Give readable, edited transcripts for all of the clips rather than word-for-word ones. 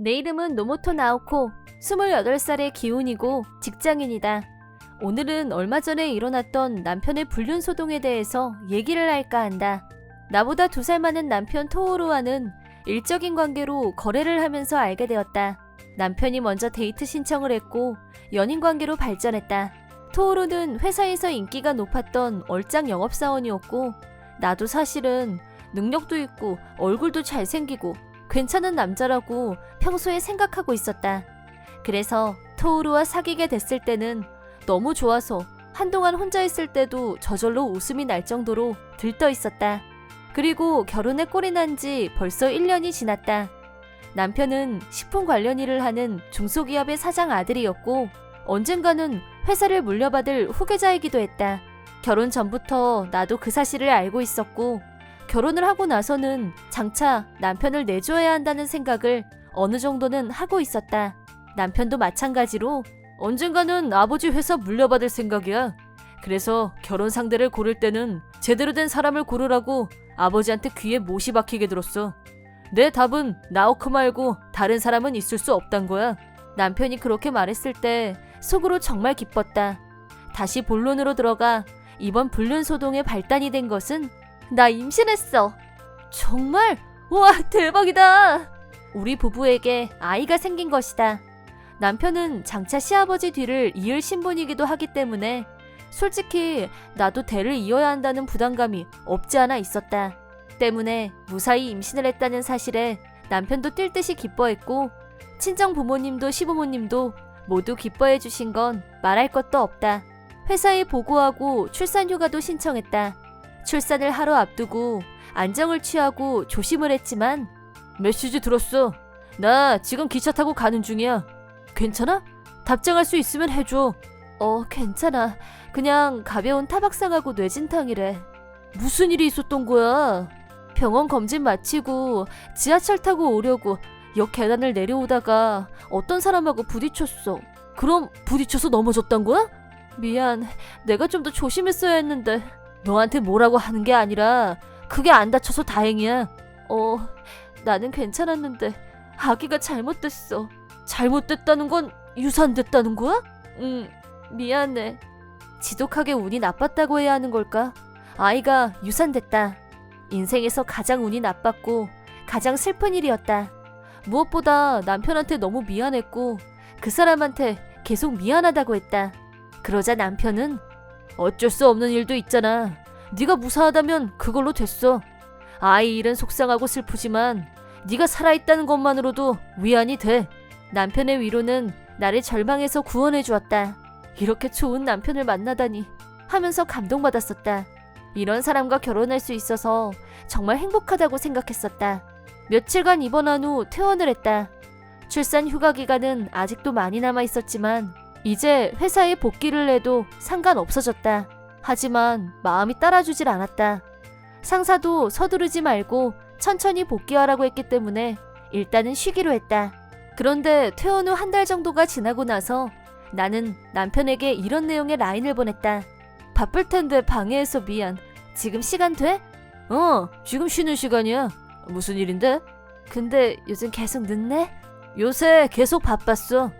내 이름은 노모토 나오코, 28살의 기혼이고 직장인이다. 오늘은 얼마 전에 일어났던 남편의 불륜소동에 대해서 얘기를 할까 한다. 나보다 2살 많은 남편 토오루와는 일적인 관계로 거래를 하면서 알게 되었다. 남편이 먼저 데이트 신청을 했고 연인 관계로 발전했다. 토오루는 회사에서 인기가 높았던 얼짱 영업사원이었고 나도 사실은 능력도 있고 얼굴도 잘생기고 괜찮은 남자라고 평소에 생각하고 있었다. 그래서 토오루와 사귀게 됐을 때는 너무 좋아서 한동안 혼자 있을 때도 저절로 웃음이 날 정도로 들떠 있었다. 그리고 결혼에 꼴이 난 지 벌써 1년이 지났다. 남편은 식품 관련 일을 하는 중소기업의 사장 아들이었고 언젠가는 회사를 물려받을 후계자이기도 했다. 결혼 전부터 나도 그 사실을 알고 있었고 결혼을 하고 나서는 장차 남편을 내줘야 한다는 생각을 어느 정도는 하고 있었다. 남편도 마찬가지로 언젠가는 아버지 회사 물려받을 생각이야. 그래서 결혼 상대를 고를 때는 제대로 된 사람을 고르라고 아버지한테 귀에 못이 박히게 들었어. 내 답은 나오코 말고 다른 사람은 있을 수 없단 거야. 남편이 그렇게 말했을 때 속으로 정말 기뻤다. 다시 본론으로 들어가 이번 불륜소동의 발단이 된 것은 나 임신했어. 정말? 와, 대박이다. 우리 부부에게 아이가 생긴 것이다. 남편은 장차 시아버지 뒤를 이을 신분이기도 하기 때문에 솔직히 나도 대를 이어야 한다는 부담감이 없지 않아 있었다. 때문에 무사히 임신을 했다는 사실에 남편도 뛸 듯이 기뻐했고 친정 부모님도 시부모님도 모두 기뻐해 주신 건 말할 것도 없다. 회사에 보고하고 출산휴가도 신청했다. 출산을 하루 앞두고 안정을 취하고 조심을 했지만 메시지 들었어. 나 지금 기차 타고 가는 중이야. 괜찮아? 답장할 수 있으면 해줘. 괜찮아. 그냥 가벼운 타박상하고 뇌진탕이래. 무슨 일이 있었던 거야? 병원 검진 마치고 지하철 타고 오려고 역 계단을 내려오다가 어떤 사람하고 부딪혔어. 그럼 부딪혀서 넘어졌단 거야? 미안. 내가 좀 더 조심했어야 했는데. 너한테 뭐라고 하는 게 아니라 그게 안 다쳐서 다행이야. 나는 괜찮았는데 아기가 잘못됐어. 잘못됐다는 건 유산됐다는 거야? 미안해. 지독하게 운이 나빴다고 해야 하는 걸까? 아이가 유산됐다. 인생에서 가장 운이 나빴고 가장 슬픈 일이었다. 무엇보다 남편한테 너무 미안했고 그 사람한테 계속 미안하다고 했다. 그러자 남편은 어쩔 수 없는 일도 있잖아. 네가 무사하다면 그걸로 됐어. 아이 일은 속상하고 슬프지만 네가 살아있다는 것만으로도 위안이 돼. 남편의 위로는 나를 절망에서 구원해 주었다. 이렇게 좋은 남편을 만나다니 하면서 감동받았었다. 이런 사람과 결혼할 수 있어서 정말 행복하다고 생각했었다. 며칠간 입원한 후 퇴원을 했다. 출산 휴가 기간은 아직도 많이 남아 있었지만 이제 회사에 복귀를 해도 상관없어졌다. 하지만 마음이 따라주질 않았다. 상사도 서두르지 말고 천천히 복귀하라고 했기 때문에 일단은 쉬기로 했다. 그런데 퇴원 후 1달 정도가 지나고 나서 나는 남편에게 이런 내용의 라인을 보냈다. 바쁠 텐데 방해해서 미안. 지금 시간 돼? 지금 쉬는 시간이야. 무슨 일인데? 근데 요즘 계속 늦네? 요새 계속 바빴어.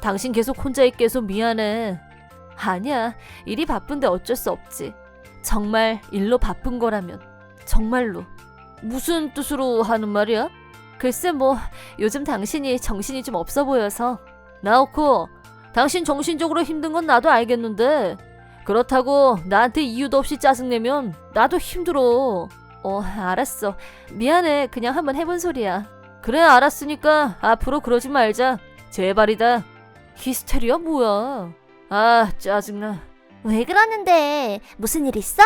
당신 계속 혼자 있게 해서 미안해. 아니야. 일이 바쁜데 어쩔 수 없지. 정말 일로 바쁜 거라면. 정말로. 무슨 뜻으로 하는 말이야? 글쎄 요즘 당신이 정신이 좀 없어 보여서. 나오코, 당신 정신적으로 힘든 건 나도 알겠는데 그렇다고 나한테 이유도 없이 짜증내면 나도 힘들어. 알았어. 미안해. 그냥 한번 해본 소리야. 그래, 알았으니까 앞으로 그러지 말자. 제발이다. 히스테리야 뭐야? 짜증나. 왜 그러는데? 무슨 일 있어?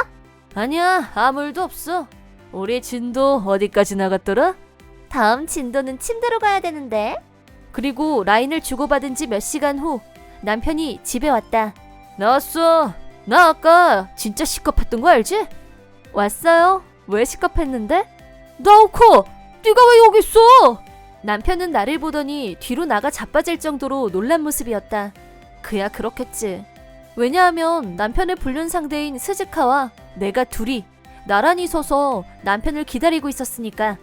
아니야, 아무 일도 없어. 우리 진도 어디까지 나갔더라? 다음 진도는 침대로 가야 되는데. 그리고 라인을 주고받은 지 몇 시간 후 남편이 집에 왔다. 나왔어. 나 아까 진짜 시겁했던 거 알지? 왔어요? 왜 시겁했는데? 나오코! 네가 왜 여기 있어? 남편은 나를 보더니 뒤로 나가 자빠질 정도로 놀란 모습이었다. 그야 그렇겠지. 왜냐하면 남편의 불륜 상대인 스즈카와 내가 둘이 나란히 서서 남편을 기다리고 있었으니까.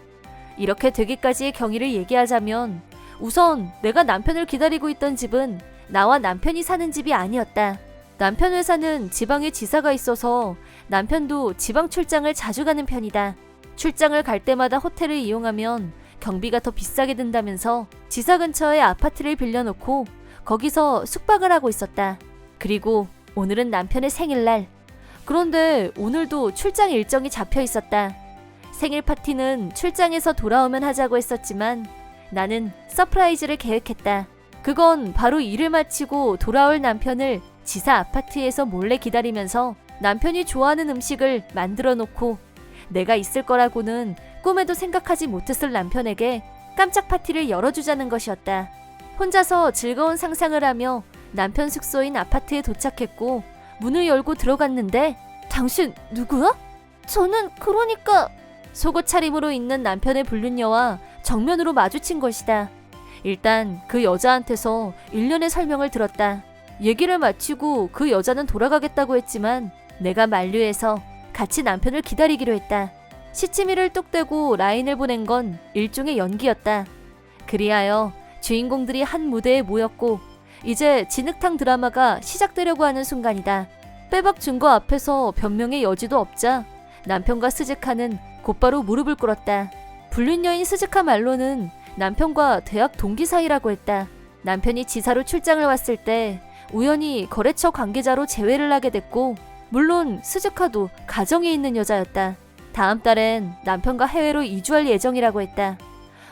이렇게 되기까지의 경위를 얘기하자면 우선 내가 남편을 기다리고 있던 집은 나와 남편이 사는 집이 아니었다. 남편 회사는 지방에 지사가 있어서 남편도 지방 출장을 자주 가는 편이다. 출장을 갈 때마다 호텔을 이용하면 경비가 더 비싸게 든다면서 지사 근처에 아파트를 빌려놓고 거기서 숙박을 하고 있었다. 그리고 오늘은 남편의 생일날. 그런데 오늘도 출장 일정이 잡혀 있었다. 생일 파티는 출장에서 돌아오면 하자고 했었지만 나는 서프라이즈를 계획했다. 그건 바로 일을 마치고 돌아올 남편을 지사 아파트에서 몰래 기다리면서 남편이 좋아하는 음식을 만들어 놓고 내가 있을 거라고는 꿈에도 생각하지 못했을 남편에게 깜짝 파티를 열어주자는 것이었다. 혼자서 즐거운 상상을 하며 남편 숙소인 아파트에 도착했고 문을 열고 들어갔는데 당신 누구야? 저는 그러니까 속옷 차림으로 있는 남편의 불륜녀와 정면으로 마주친 것이다. 일단 그 여자한테서 일련의 설명을 들었다. 얘기를 마치고 그 여자는 돌아가겠다고 했지만 내가 만류해서 같이 남편을 기다리기로 했다. 시치미를 뚝 떼고 라인을 보낸 건 일종의 연기였다. 그리하여 주인공들이 한 무대에 모였고 이제 진흙탕 드라마가 시작되려고 하는 순간이다. 빼박 증거 앞에서 변명의 여지도 없자 남편과 스즈카는 곧바로 무릎을 꿇었다. 불륜녀인 스즈카 말로는 남편과 대학 동기 사이라고 했다. 남편이 지사로 출장을 왔을 때 우연히 거래처 관계자로 재회를 하게 됐고 물론 스즈카도 가정에 있는 여자였다. 다음 달엔 남편과 해외로 이주할 예정이라고 했다.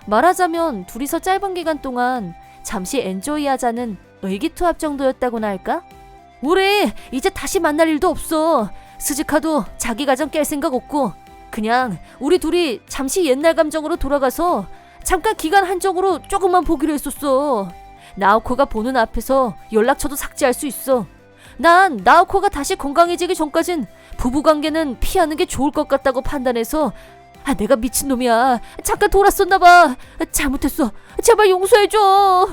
말하자면 둘이서 짧은 기간 동안 잠시 엔조이하자는 의기투합 정도였다고나 할까? 우리 이제 다시 만날 일도 없어. 스즈카도 자기 가정 깰 생각 없고 그냥 우리 둘이 잠시 옛날 감정으로 돌아가서 잠깐 기간 한정으로 조금만 보기로 했었어. 나오코가 보는 앞에서 연락처도 삭제할 수 있어. 난 나오코가 다시 건강해지기 전까진 부부관계는 피하는 게 좋을 것 같다고 판단해서 내가 미친놈이야. 잠깐 돌았었나봐. 잘못했어. 제발 용서해줘.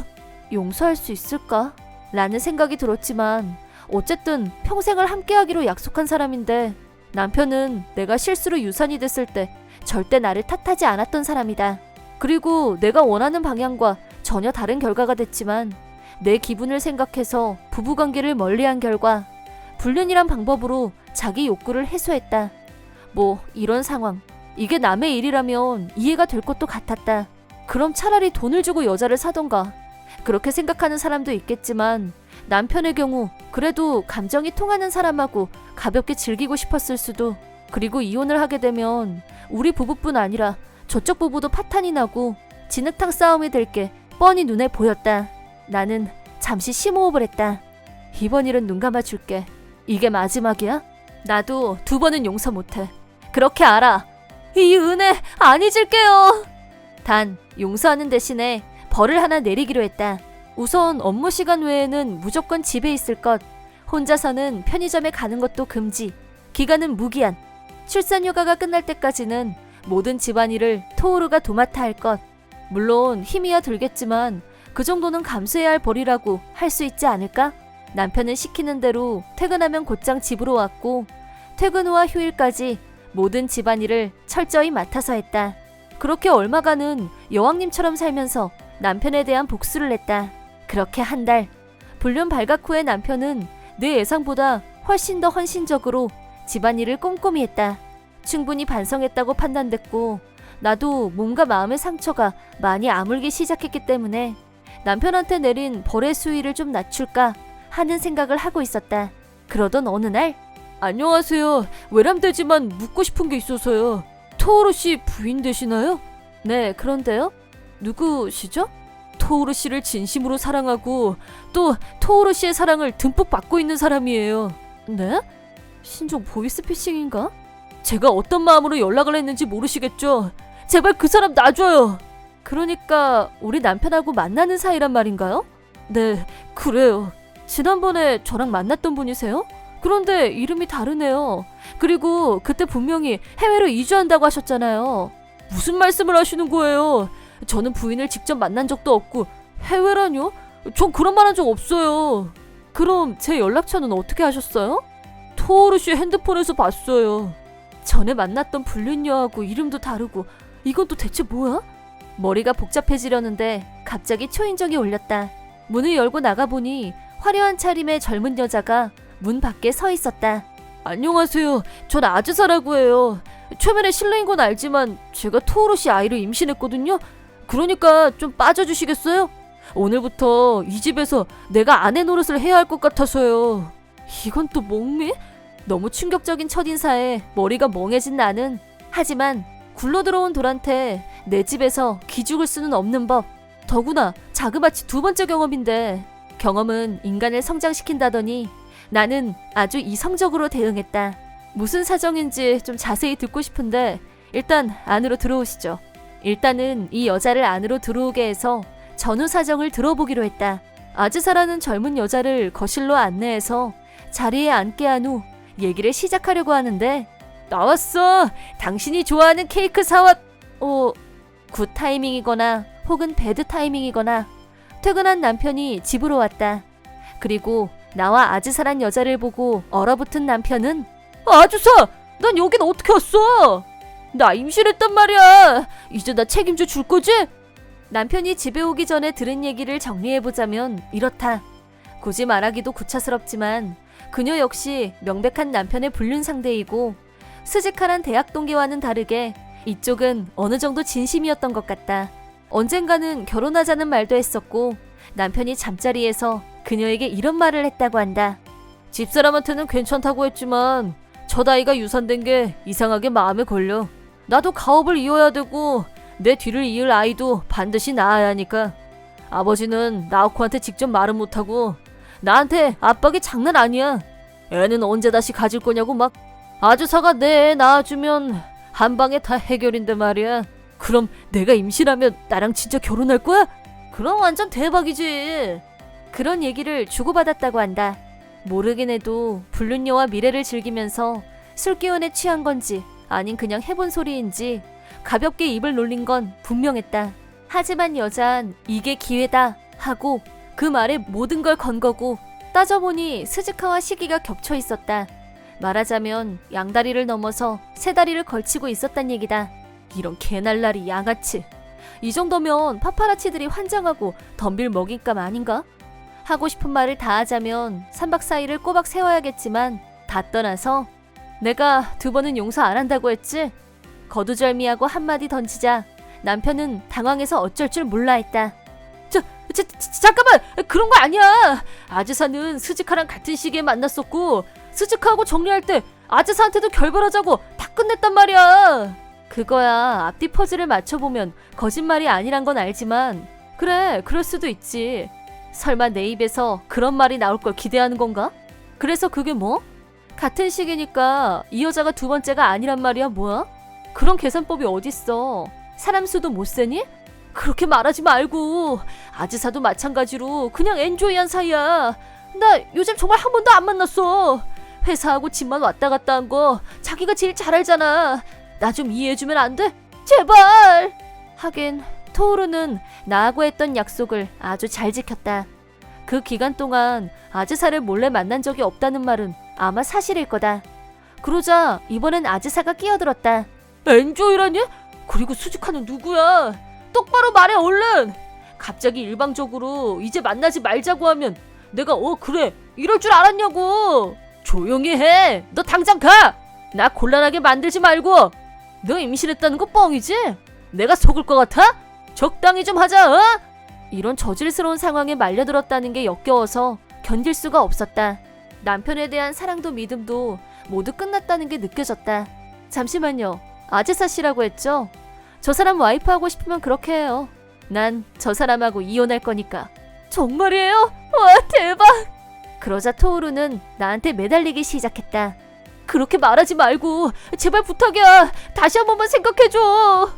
용서할 수 있을까? 라는 생각이 들었지만 어쨌든 평생을 함께하기로 약속한 사람인데 남편은 내가 실수로 유산이 됐을 때 절대 나를 탓하지 않았던 사람이다. 그리고 내가 원하는 방향과 전혀 다른 결과가 됐지만 내 기분을 생각해서 부부관계를 멀리한 결과 불륜이란 방법으로 자기 욕구를 해소했다. 뭐 이런 상황, 이게 남의 일이라면 이해가 될 것도 같았다. 그럼 차라리 돈을 주고 여자를 사던가. 그렇게 생각하는 사람도 있겠지만 남편의 경우 그래도 감정이 통하는 사람하고 가볍게 즐기고 싶었을 수도. 그리고 이혼을 하게 되면 우리 부부뿐 아니라 저쪽 부부도 파탄이 나고 진흙탕 싸움이 될 게 뻔히 눈에 보였다. 나는 잠시 심호흡을 했다. 이번 일은 눈 감아줄게. 이게 마지막이야? 나도 2번은 용서 못해. 그렇게 알아. 이 은혜 안 잊을게요. 단 용서하는 대신에 벌을 하나 내리기로 했다. 우선 업무 시간 외에는 무조건 집에 있을 것. 혼자서는 편의점에 가는 것도 금지. 기간은 무기한. 출산 휴가가 끝날 때까지는 모든 집안일을 토오루가 도맡아 할 것. 물론 힘이야 들겠지만 그 정도는 감수해야 할 벌이라고 할 수 있지 않을까? 남편은 시키는 대로 퇴근하면 곧장 집으로 왔고 퇴근 후와 휴일까지 모든 집안일을 철저히 맡아서 했다. 그렇게 얼마간은 여왕님처럼 살면서 남편에 대한 복수를 했다. 그렇게 한 달. 불륜 발각 후의 남편은 내 예상보다 훨씬 더 헌신적으로 집안일을 꼼꼼히 했다. 충분히 반성했다고 판단됐고 나도 몸과 마음의 상처가 많이 아물기 시작했기 때문에 남편한테 내린 벌의 수위를 좀 낮출까 하는 생각을 하고 있었다. 그러던 어느 날 안녕하세요. 외람되지만 묻고 싶은 게 있어서요. 토오루 씨 부인 되시나요? 네, 그런데요? 누구시죠? 토오루 씨를 진심으로 사랑하고 또 토오루 씨의 사랑을 듬뿍 받고 있는 사람이에요. 네? 신종 보이스피싱인가? 제가 어떤 마음으로 연락을 했는지 모르시겠죠? 제발 그 사람 놔줘요. 그러니까 우리 남편하고 만나는 사이란 말인가요? 네, 그래요. 지난번에 저랑 만났던 분이세요? 그런데 이름이 다르네요. 그리고 그때 분명히 해외로 이주한다고 하셨잖아요. 무슨 말씀을 하시는 거예요? 저는 부인을 직접 만난 적도 없고 해외라뇨? 전 그런 말 한 적 없어요. 그럼 제 연락처는 어떻게 하셨어요? 토오루 씨 핸드폰에서 봤어요. 전에 만났던 불륜녀하고 이름도 다르고 이건 또 대체 뭐야? 머리가 복잡해지려는데 갑자기 초인종이 울렸다. 문을 열고 나가보니 화려한 차림의 젊은 여자가 문 밖에 서 있었다. 안녕하세요. 전 아즈사라고 해요. 최면에 실례인 건 알지만 제가 토오로 씨 아이를 임신했거든요. 그러니까 좀 빠져주시겠어요? 오늘부터 이 집에서 내가 아내 노릇을 해야 할 것 같아서요. 이건 또 몽미? 너무 충격적인 첫인사에 머리가 멍해진 나는 하지만 굴러들어온 돌한테 내 집에서 기죽을 수는 없는 법. 더구나 자그마치 두 번째 경험인데 경험은 인간을 성장시킨다더니 나는 아주 이성적으로 대응했다. 무슨 사정인지 좀 자세히 듣고 싶은데 일단 안으로 들어오시죠. 일단은 이 여자를 안으로 들어오게 해서 전후 사정을 들어보기로 했다. 아즈사라는 젊은 여자를 거실로 안내해서 자리에 앉게 한 후 얘기를 시작하려고 하는데 나왔어! 당신이 좋아하는 케이크 사왔! 굿 타이밍이거나 혹은 배드 타이밍이거나 퇴근한 남편이 집으로 왔다. 그리고 나와 아즈사란 여자를 보고 얼어붙은 남편은 아즈사! 난 여긴 어떻게 왔어? 나 임신했단 말이야! 이제 나 책임져 줄 거지? 남편이 집에 오기 전에 들은 얘기를 정리해보자면 이렇다. 굳이 말하기도 구차스럽지만 그녀 역시 명백한 남편의 불륜 상대이고 스지카란 대학 동기와는 다르게 이쪽은 어느 정도 진심이었던 것 같다. 언젠가는 결혼하자는 말도 했었고 남편이 잠자리에서 그녀에게 이런 말을 했다고 한다. 집사람한테는 괜찮다고 했지만 첫 아이가 유산된 게 이상하게 마음에 걸려. 나도 가업을 이어야 되고 내 뒤를 이을 아이도 반드시 낳아야 하니까. 아버지는 나오코한테 직접 말은 못하고 나한테 압박이 장난 아니야. 애는 언제 다시 가질 거냐고 막. 아주사가 내 애 낳아주면 한 방에 다 해결인데 말이야. 그럼 내가 임신하면 나랑 진짜 결혼할 거야? 그럼 완전 대박이지. 그런 얘기를 주고받았다고 한다. 모르긴 해도 불륜녀와 미래를 즐기면서 술 기운에 취한 건지 아닌 그냥 해본 소리인지 가볍게 입을 놀린 건 분명했다. 하지만 여잔 이게 기회다 하고 그 말에 모든 걸 건 거고 따져보니 스즈카와 시기가 겹쳐 있었다. 말하자면 양다리를 넘어서 세 다리를 걸치고 있었단 얘기다. 이런 개날라리 양아치. 이 정도면 파파라치들이 환장하고 덤빌 먹잇감 아닌가? 하고 싶은 말을 다 하자면 3박 4일을 꼬박 세워야겠지만 다 떠나서 내가 2번은 용서 안 한다고 했지? 거두절미하고 한마디 던지자 남편은 당황해서 어쩔 줄 몰라 했다. 잠깐만! 그런 거 아니야! 아즈사는 스즈카랑 같은 시기에 만났었고 스즈카하고 정리할 때 아즈사한테도 결별하자고 다 끝냈단 말이야. 그거야 앞뒤 퍼즐을 맞춰보면 거짓말이 아니란 건 알지만 그래 그럴 수도 있지. 설마 내 입에서 그런 말이 나올 걸 기대하는 건가? 그래서 그게 뭐? 같은 시기니까 이 여자가 2번째가 아니란 말이야 뭐야? 그런 계산법이 어딨어. 사람 수도 못 세니? 그렇게 말하지 말고. 아즈사도 마찬가지로 그냥 엔조이한 사이야. 나 요즘 정말 한 번도 안 만났어. 회사하고 집만 왔다 갔다 한 거 자기가 제일 잘 알잖아. 나 좀 이해해주면 안 돼? 제발. 하긴 토오루는 나하고 했던 약속을 아주 잘 지켰다. 그 기간 동안 아즈사를 몰래 만난 적이 없다는 말은 아마 사실일 거다. 그러자 이번엔 아즈사가 끼어들었다. 엔조이라니? 그리고 수즈카는 누구야? 똑바로 말해 얼른! 갑자기 일방적으로 이제 만나지 말자고 하면 내가 그래 이럴 줄 알았냐고. 조용히 해. 너 당장 가. 나 곤란하게 만들지 말고. 너 임신했다는 거 뻥이지? 내가 속을 것 같아? 적당히 좀 하자. 어? 이런 저질스러운 상황에 말려들었다는 게 역겨워서 견딜 수가 없었다. 남편에 대한 사랑도 믿음도 모두 끝났다는 게 느껴졌다. 잠시만요. 아즈사 씨라고 했죠? 저 사람 와이프 하고 싶으면 그렇게 해요. 난 저 사람하고 이혼할 거니까. 정말이에요? 와 대박! 그러자 토오루는 나한테 매달리기 시작했다. 그렇게 말하지 말고 제발 부탁이야. 다시 한 번만 생각해줘.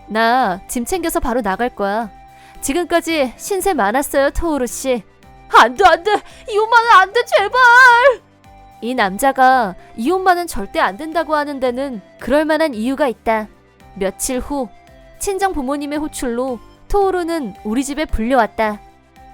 나 짐 챙겨서 바로 나갈 거야. 지금까지 신세 많았어요 토오루 씨. 안돼 안돼. 이혼만은 안돼 제발. 이 남자가 이혼만은 절대 안 된다고 하는 데는 그럴 만한 이유가 있다. 며칠 후 친정 부모님의 호출로 토오루는 우리 집에 불려왔다.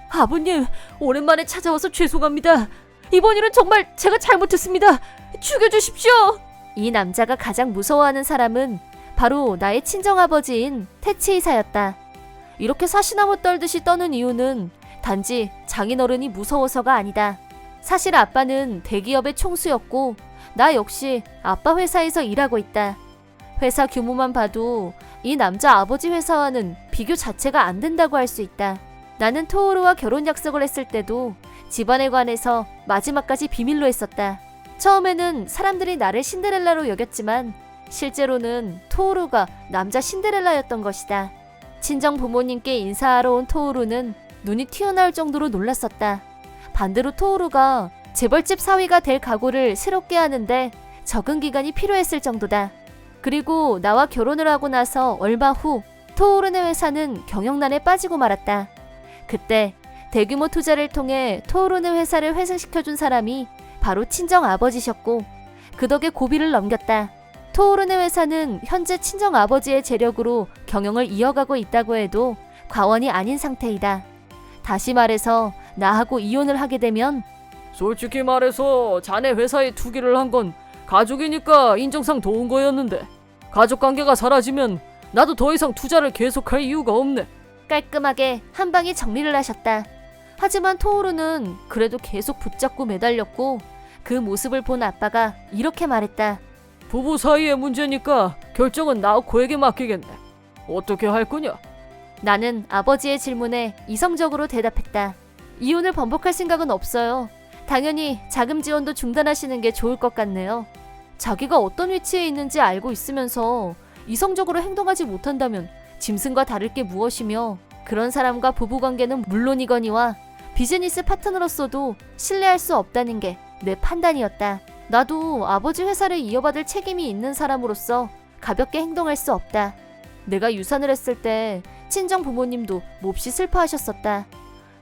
아버님, 오랜만에 찾아와서 죄송합니다. 이번 일은 정말 제가 잘못했습니다. 죽여주십시오. 이 남자가 가장 무서워하는 사람은 바로 나의 친정아버지인 테치이사였다. 이렇게 사시나무 떨듯이 떠는 이유는 단지 장인어른이 무서워서가 아니다. 사실 아빠는 대기업의 총수였고 나 역시 아빠 회사에서 일하고 있다. 회사 규모만 봐도 이 남자 아버지 회사와는 비교 자체가 안 된다고 할 수 있다. 나는 토오루와 결혼 약속을 했을 때도 집안에 관해서 마지막까지 비밀로 했었다. 처음에는 사람들이 나를 신데렐라로 여겼지만 실제로는 토오루가 남자 신데렐라였던 것이다. 친정 부모님께 인사하러 온 토오루는 눈이 튀어나올 정도로 놀랐었다. 반대로 토오루가 재벌집 사위가 될 각오를 새롭게 하는데 적응 기간이 필요했을 정도다. 그리고 나와 결혼을 하고 나서 얼마 후 토오루네 회사는 경영난에 빠지고 말았다. 그때 대규모 투자를 통해 토오루네 회사를 회생시켜준 사람이 바로 친정 아버지셨고 그 덕에 고비를 넘겼다. 토오루네 회사는 현재 친정 아버지의 재력으로 경영을 이어가고 있다고 해도 과언이 아닌 상태이다. 다시 말해서 나하고 이혼을 하게 되면 솔직히 말해서 자네 회사에 투기를 한 건 가족이니까 인정상 도운 거였는데 가족관계가 사라지면 나도 더 이상 투자를 계속할 이유가 없네. 깔끔하게 한 방에 정리를 하셨다. 하지만 토오루는 그래도 계속 붙잡고 매달렸고 그 모습을 본 아빠가 이렇게 말했다. 부부 사이의 문제니까 결정은 나오코에게 맡기겠네. 어떻게 할 거냐? 나는 아버지의 질문에 이성적으로 대답했다. 이혼을 번복할 생각은 없어요. 당연히 자금 지원도 중단하시는 게 좋을 것 같네요. 자기가 어떤 위치에 있는지 알고 있으면서 이성적으로 행동하지 못한다면 짐승과 다를 게 무엇이며 그런 사람과 부부관계는 물론이거니와 비즈니스 파트너로서도 신뢰할 수 없다는 게 내 판단이었다. 나도 아버지 회사를 이어받을 책임이 있는 사람으로서 가볍게 행동할 수 없다. 내가 유산을 했을 때 친정 부모님도 몹시 슬퍼하셨었다.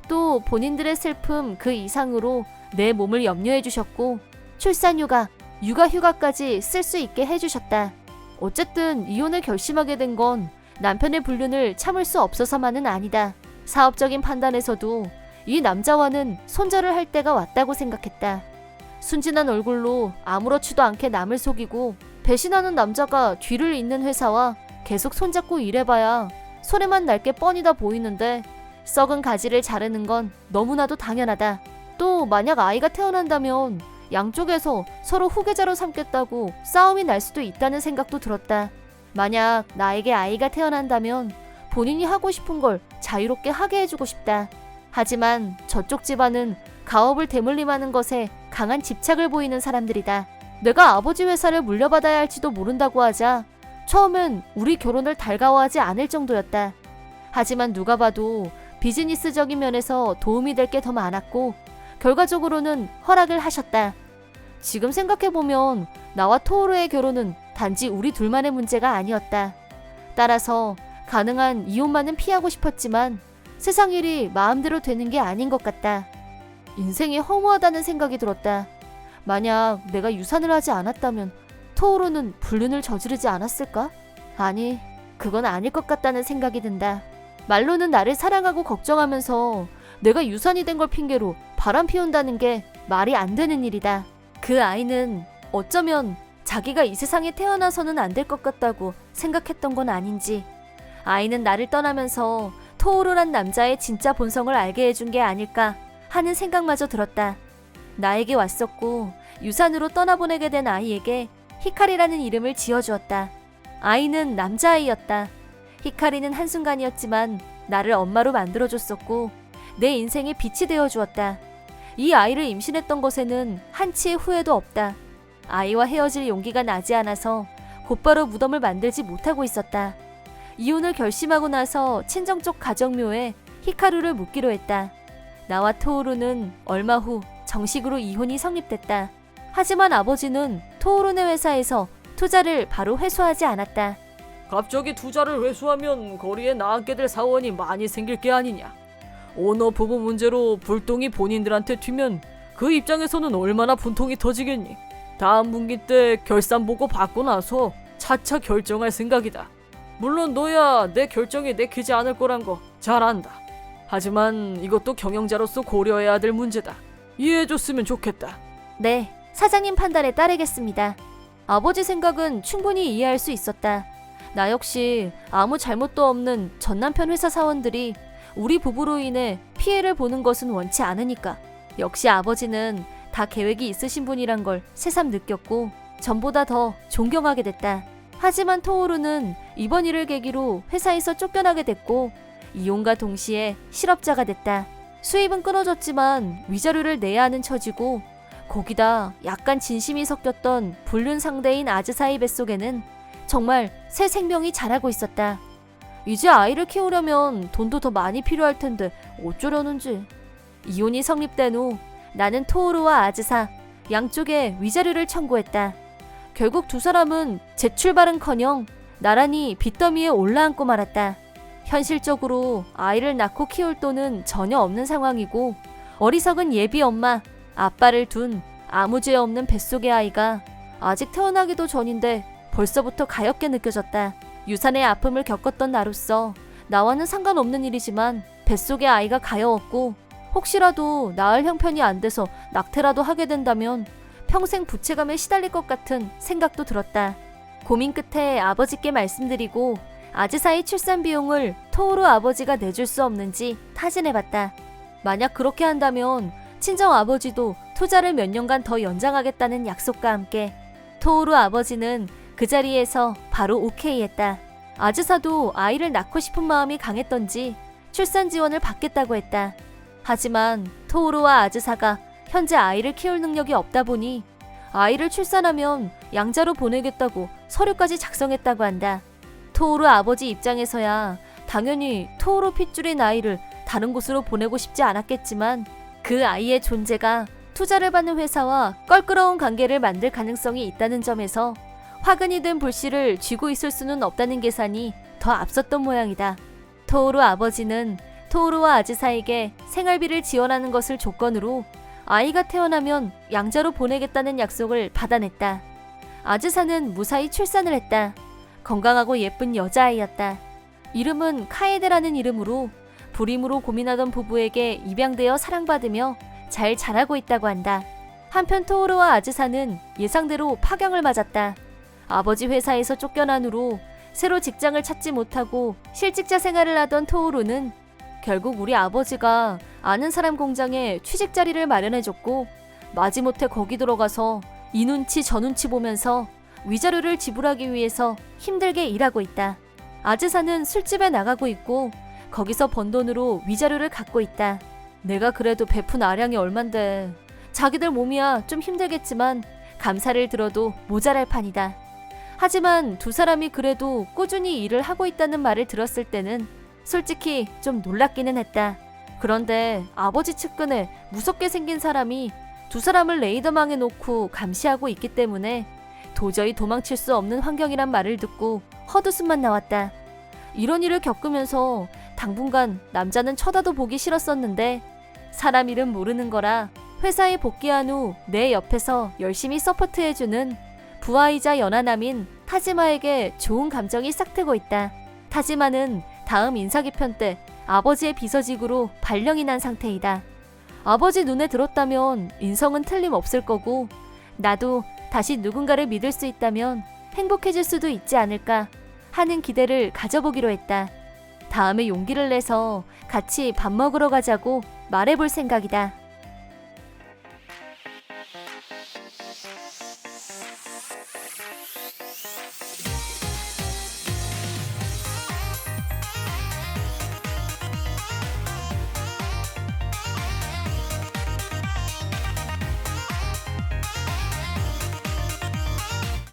또 본인들의 슬픔 그 이상으로 내 몸을 염려해 주셨고 출산휴가, 육아휴가까지 쓸 수 있게 해주셨다. 어쨌든 이혼을 결심하게 된 건 남편의 불륜을 참을 수 없어서만은 아니다. 사업적인 판단에서도 이 남자와는 손절을 할 때가 왔다고 생각했다. 순진한 얼굴로 아무렇지도 않게 남을 속이고 배신하는 남자가 뒤를 잇는 회사와 계속 손잡고 일해봐야 손해만 날 게 뻔히다 보이는데 썩은 가지를 자르는 건 너무나도 당연하다. 또 만약 아이가 태어난다면 양쪽에서 서로 후계자로 삼겠다고 싸움이 날 수도 있다는 생각도 들었다. 만약 나에게 아이가 태어난다면 본인이 하고 싶은 걸 자유롭게 하게 해주고 싶다. 하지만 저쪽 집안은 가업을 대물림하는 것에 강한 집착을 보이는 사람들이다. 내가 아버지 회사를 물려받아야 할지도 모른다고 하자 처음엔 우리 결혼을 달가워하지 않을 정도였다. 하지만 누가 봐도 비즈니스적인 면에서 도움이 될 게 더 많았고 결과적으로는 허락을 하셨다. 지금 생각해보면 나와 토오루의 결혼은 단지 우리 둘만의 문제가 아니었다. 따라서 가능한 이혼만은 피하고 싶었지만 세상 일이 마음대로 되는 게 아닌 것 같다. 인생이 허무하다는 생각이 들었다. 만약 내가 유산을 하지 않았다면 토오루는 불륜을 저지르지 않았을까? 아니, 그건 아닐 것 같다는 생각이 든다. 말로는 나를 사랑하고 걱정하면서 내가 유산이 된 걸 핑계로 바람 피운다는 게 말이 안 되는 일이다. 그 아이는 어쩌면 자기가 이 세상에 태어나서는 안 될 것 같다고 생각했던 건 아닌지, 아이는 나를 떠나면서 토오루란 남자의 진짜 본성을 알게 해준 게 아닐까 하는 생각마저 들었다. 나에게 왔었고 유산으로 떠나보내게 된 아이에게 히카리라는 이름을 지어주었다. 아이는 남자아이였다. 히카리는 한순간이었지만 나를 엄마로 만들어줬었고 내 인생의 빛이 되어주었다. 이 아이를 임신했던 것에는 한치의 후회도 없다. 아이와 헤어질 용기가 나지 않아서 곧바로 무덤을 만들지 못하고 있었다. 이혼을 결심하고 나서 친정 쪽 가정묘에 히카루를 묻기로 했다. 나와 토오루는 얼마 후 정식으로 이혼이 성립됐다. 하지만 아버지는 토오루네 회사에서 투자를 바로 회수하지 않았다. 갑자기 투자를 회수하면 거리에 나앉게 될 사원이 많이 생길 게 아니냐. 오너 부부 문제로 불똥이 본인들한테 튀면 그 입장에서는 얼마나 분통이 터지겠니. 다음 분기 때 결산 보고 받고 나서 차차 결정할 생각이다. 물론 너야 내 결정이 내키지 않을 거란 거 잘 안다. 하지만 이것도 경영자로서 고려해야 될 문제다. 이해해줬으면 좋겠다. 네, 사장님 판단에 따르겠습니다. 아버지 생각은 충분히 이해할 수 있었다. 나 역시 아무 잘못도 없는 전 남편 회사 사원들이 우리 부부로 인해 피해를 보는 것은 원치 않으니까. 역시 아버지는 다 계획이 있으신 분이란 걸 새삼 느꼈고 전보다 더 존경하게 됐다. 하지만 토오루는 이번 일을 계기로 회사에서 쫓겨나게 됐고 이혼과 동시에 실업자가 됐다. 수입은 끊어졌지만 위자료를 내야 하는 처지고 거기다 약간 진심이 섞였던 불륜 상대인 아즈사의 뱃속에는 정말 새 생명이 자라고 있었다. 이제 아이를 키우려면 돈도 더 많이 필요할 텐데 어쩌려는지. 이혼이 성립된 후 나는 토오루와 아즈사 양쪽에 위자료를 청구했다. 결국 두 사람은 재출발은커녕 나란히 빚더미에 올라앉고 말았다. 현실적으로 아이를 낳고 키울 돈은 전혀 없는 상황이고 어리석은 예비 엄마, 아빠를 둔 아무 죄 없는 뱃속의 아이가 아직 태어나기도 전인데 벌써부터 가엾게 느껴졌다. 유산의 아픔을 겪었던 나로서 나와는 상관없는 일이지만 뱃속의 아이가 가여웠고 혹시라도 낳을 형편이 안 돼서 낙태라도 하게 된다면 평생 부채감에 시달릴 것 같은 생각도 들었다. 고민 끝에 아버지께 말씀드리고 아즈사의 출산 비용을 토오루 아버지가 내줄 수 없는지 타진해봤다. 만약 그렇게 한다면 친정 아버지도 투자를 몇 년간 더 연장하겠다는 약속과 함께 토오루 아버지는 그 자리에서 바로 오케이 했다. 아즈사도 아이를 낳고 싶은 마음이 강했던지 출산 지원을 받겠다고 했다. 하지만 토오루와 아즈사가 현재 아이를 키울 능력이 없다 보니 아이를 출산하면 양자로 보내겠다고 서류까지 작성했다고 한다. 토오루 아버지 입장에서야 당연히 토오루 핏줄인 아이를 다른 곳으로 보내고 싶지 않았겠지만 그 아이의 존재가 투자를 받는 회사와 껄끄러운 관계를 만들 가능성이 있다는 점에서 화근이 된 불씨를 쥐고 있을 수는 없다는 계산이 더 앞섰던 모양이다. 토오루 아버지는 토오루와 아즈사에게 생활비를 지원하는 것을 조건으로 아이가 태어나면 양자로 보내겠다는 약속을 받아냈다. 아즈사는 무사히 출산을 했다. 건강하고 예쁜 여자아이였다. 이름은 카에데라는 이름으로 불임으로 고민하던 부부에게 입양되어 사랑받으며 잘 자라고 있다고 한다. 한편 토오루와 아즈사는 예상대로 파경을 맞았다. 아버지 회사에서 쫓겨난 후로 새로 직장을 찾지 못하고 실직자 생활을 하던 토오루는 결국 우리 아버지가 아는 사람 공장에 취직 자리를 마련해줬고 마지못해 거기 들어가서 이 눈치 저 눈치 보면서 위자료를 지불하기 위해서 힘들게 일하고 있다. 아즈사는 술집에 나가고 있고 거기서 번 돈으로 위자료를 갚고 있다. 내가 그래도 베푼 아량이 얼만데 자기들 몸이야 좀 힘들겠지만 감사를 들어도 모자랄 판이다. 하지만 두 사람이 그래도 꾸준히 일을 하고 있다는 말을 들었을 때는 솔직히 좀 놀랍기는 했다. 그런데 아버지 측근에 무섭게 생긴 사람이 두 사람을 레이더망에 놓고 감시하고 있기 때문에 도저히 도망칠 수 없는 환경이란 말을 듣고 헛웃음만 나왔다. 이런 일을 겪으면서 당분간 남자는 쳐다도 보기 싫었었는데 사람 일은 모르는 거라 회사에 복귀한 후 내 옆에서 열심히 서포트해주는 부하이자 연하남인 타지마에게 좋은 감정이 싹트고 있다. 타지마는 다음 인사개편 때 아버지의 비서직으로 발령이 난 상태이다. 아버지 눈에 들었다면 인성은 틀림없을 거고 나도 다시 누군가를 믿을 수 있다면 행복해질 수도 있지 않을까 하는 기대를 가져보기로 했다. 다음에 용기를 내서 같이 밥 먹으러 가자고 말해볼 생각이다.